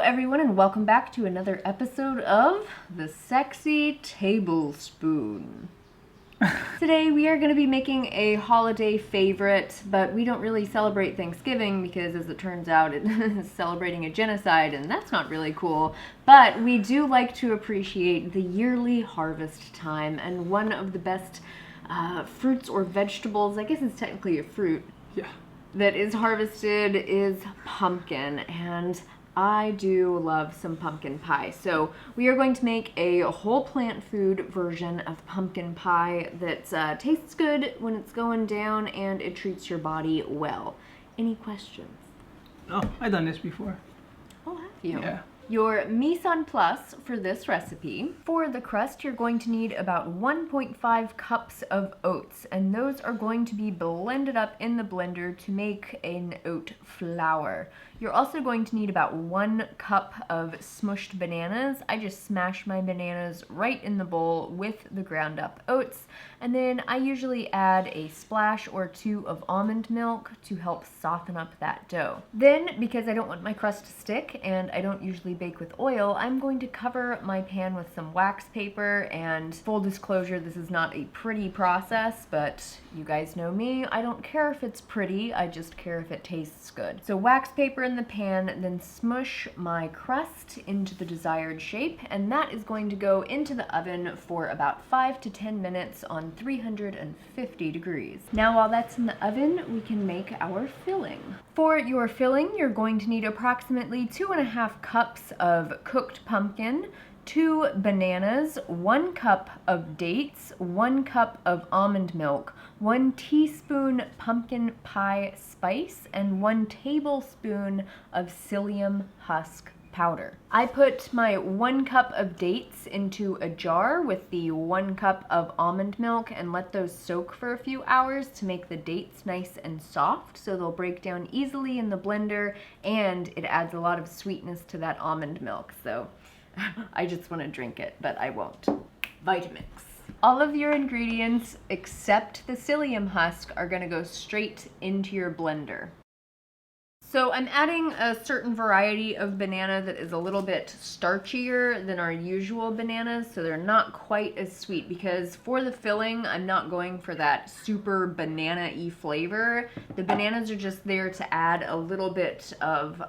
everyone, and welcome back to another episode of The Sexy Tablespoon. Today we are going to be making a holiday favorite, but we don't really celebrate Thanksgiving because, as it turns out, it is celebrating a genocide, and that's not really cool. But we do like to appreciate the yearly harvest time, and one of the best fruits or vegetables, I guess it's technically a fruit, that is harvested is pumpkin, and I do love some pumpkin pie. So we are going to make a whole plant food version of pumpkin pie that tastes good when it's going down and it treats your body well. Any questions? Oh, I've done this before. Oh, have you? Yeah. Your mise en place for this recipe. For the crust, you're going to need about 1.5 cups of oats, and those are going to be blended up in the blender to make an oat flour. You're also going to need about 1 cup of smushed bananas. I just smash my bananas right in the bowl with the ground up oats, and then I usually add a splash or 2 of almond milk to help soften up that dough. Then, because I don't want my crust to stick and I don't usually bake with oil, I'm going to cover my pan with some wax paper, and full disclosure, this is not a pretty process, but you guys know me, I don't care if it's pretty, I just care if it tastes good. So wax paper in the pan, then smush my crust into the desired shape, and that is going to go into the oven for about 5 to 10 minutes on 350 degrees. Now while that's in the oven, we can make our filling. For your filling, you're going to need approximately 2.5 cups of cooked pumpkin, 2 bananas, 1 cup of dates, 1 cup of almond milk, 1 teaspoon pumpkin pie spice, and 1 tablespoon of psyllium husk powder. I put my 1 cup of dates into a jar with the 1 cup of almond milk and let those soak for a few hours to make the dates nice and soft, so they'll break down easily in the blender, and it adds a lot of sweetness to that almond milk. So I just want to drink it, but I won't. Vitamix. All of your ingredients except the psyllium husk are going to go straight into your blender. So I'm adding a certain variety of banana that is a little bit starchier than our usual bananas, so they're not quite as sweet, because for the filling, I'm not going for that super banana-y flavor. The bananas are just there to add a little bit of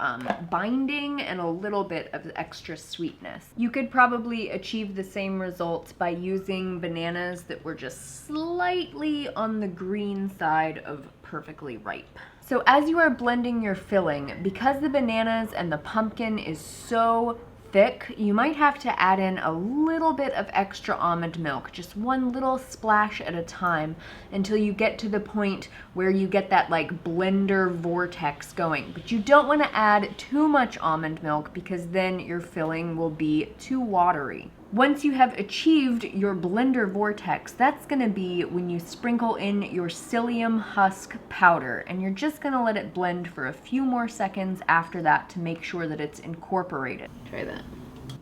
binding and a little bit of extra sweetness. You could probably achieve the same result by using bananas that were just slightly on the green side of perfectly ripe. So as you are blending your filling, because the bananas and the pumpkin is so thick, you might have to add in a little bit of extra almond milk, just 1 little splash at a time, until you get to the point where you get that like blender vortex going. But you don't want to add too much almond milk, because then your filling will be too watery. Once you have achieved your blender vortex, that's going to be when you sprinkle in your psyllium husk powder, and you're just going to let it blend for a few more seconds after that to make sure that it's incorporated. Try that.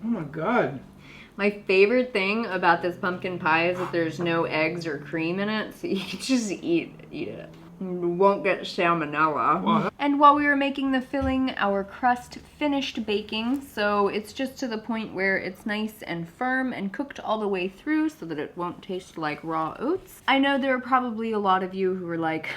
Oh my god. My favorite thing about this pumpkin pie is that there's no eggs or cream in it, so you can just eat it. You won't get salmonella. Wow. And while we were making the filling, our crust finished baking, so it's just to the point where it's nice and firm and cooked all the way through so that it won't taste like raw oats. I know there are probably a lot of you who are like,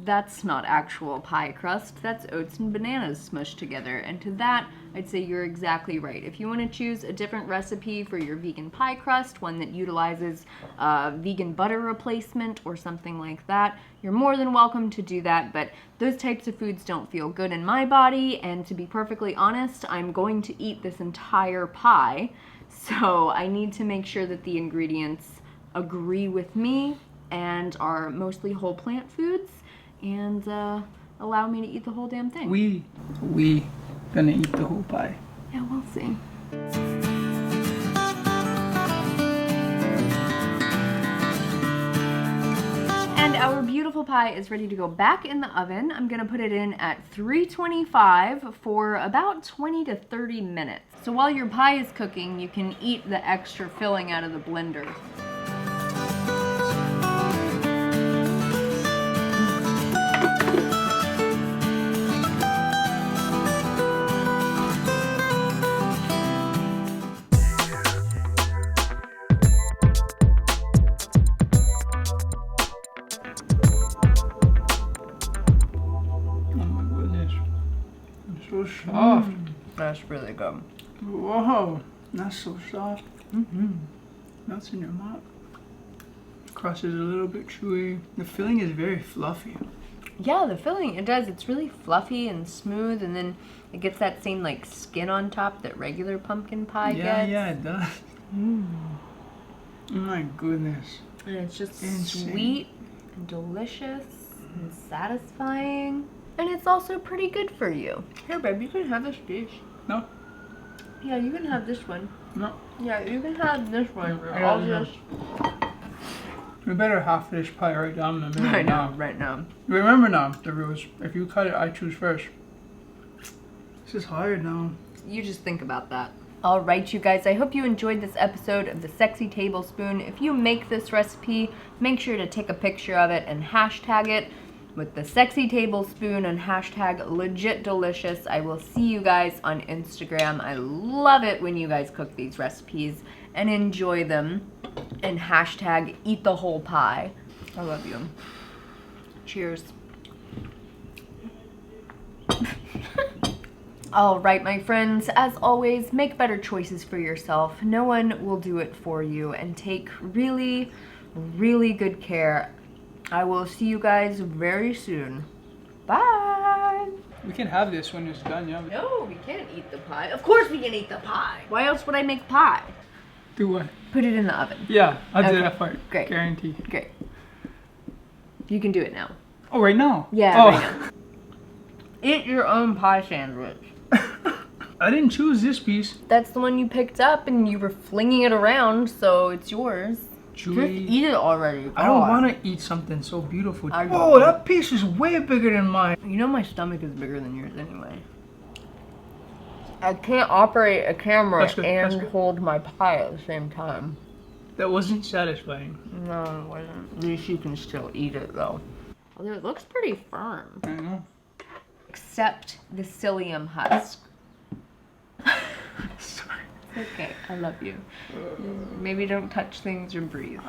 that's not actual pie crust, that's oats and bananas smushed together. And to that, I'd say you're exactly right. If you want to choose a different recipe for your vegan pie crust, one that utilizes vegan butter replacement or something like that, you're more than welcome to do that, but those types of foods don't feel good in my body, and to be perfectly honest, I'm going to eat this entire pie, so I need to make sure that the ingredients agree with me and are mostly whole plant foods, and allow me to eat the whole damn thing. We gonna eat the whole pie. Yeah, we'll see. And our beautiful pie is ready to go back in the oven. I'm gonna put it in at 325 for about 20 to 30 minutes. So while your pie is cooking, you can eat the extra filling out of the blender. really good. Whoa, that's so soft. Mm-hmm. Melts in your mouth. Crust is a little bit chewy. The filling is very fluffy. Yeah, the filling, it does. It's really fluffy and smooth, and then it gets that same like skin on top that regular pumpkin pie gets. Yeah, it does. Mm. Oh my goodness. And it's just Insane. sweet and delicious and satisfying. And it's also pretty good for you. Here, babe, you can have this piece. No? Yeah, you can have this one. No. Yeah, you can have this one. I I'll don't know. just... We better half this pie right down the middle. I know, right now. Remember now, the rules. If you cut it, I choose first. This is hard now. You just think about that. All right, you guys, I hope you enjoyed this episode of the Sexy Tablespoon. If you make this recipe, make sure to take a picture of it and hashtag it with the Sexy Tablespoon and hashtag legit delicious. I will see you guys on Instagram. I love it when you guys cook these recipes and enjoy them. And hashtag eat the whole pie. I love you. Cheers. All right, my friends, as always, make better choices for yourself. No one will do it for you, and take really, really good care. I will see you guys very soon. Bye. We can have this when it's done, yeah. No, we can't eat the pie. Of course we can eat the pie. Why else would I make pie? Do what? Put it in the oven. Yeah, I'll do Okay. that part. Great. Guarantee. Great. You can do it now. Oh, right now? Yeah, Oh. right now. Eat your own pie sandwich. I didn't choose this piece. That's the one you picked up and you were flinging it around, so it's yours. Just Chewy. eat it already. I don't God. want to eat something so beautiful. I Whoa, know. that piece is way bigger than mine. You know my stomach is bigger than yours anyway. I can't operate a camera That's good, that's and good. hold my pie at the same time. That wasn't satisfying. No, it wasn't. At least you can still eat it though. Although it looks pretty firm. I know. Except the psyllium husk. Sorry. Okay, I love you. Maybe don't touch things or breathe.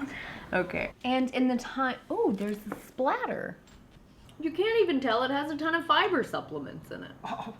Okay. And in the time, oh, there's a splatter. You can't even tell it has a ton of fiber supplements in it. Oh,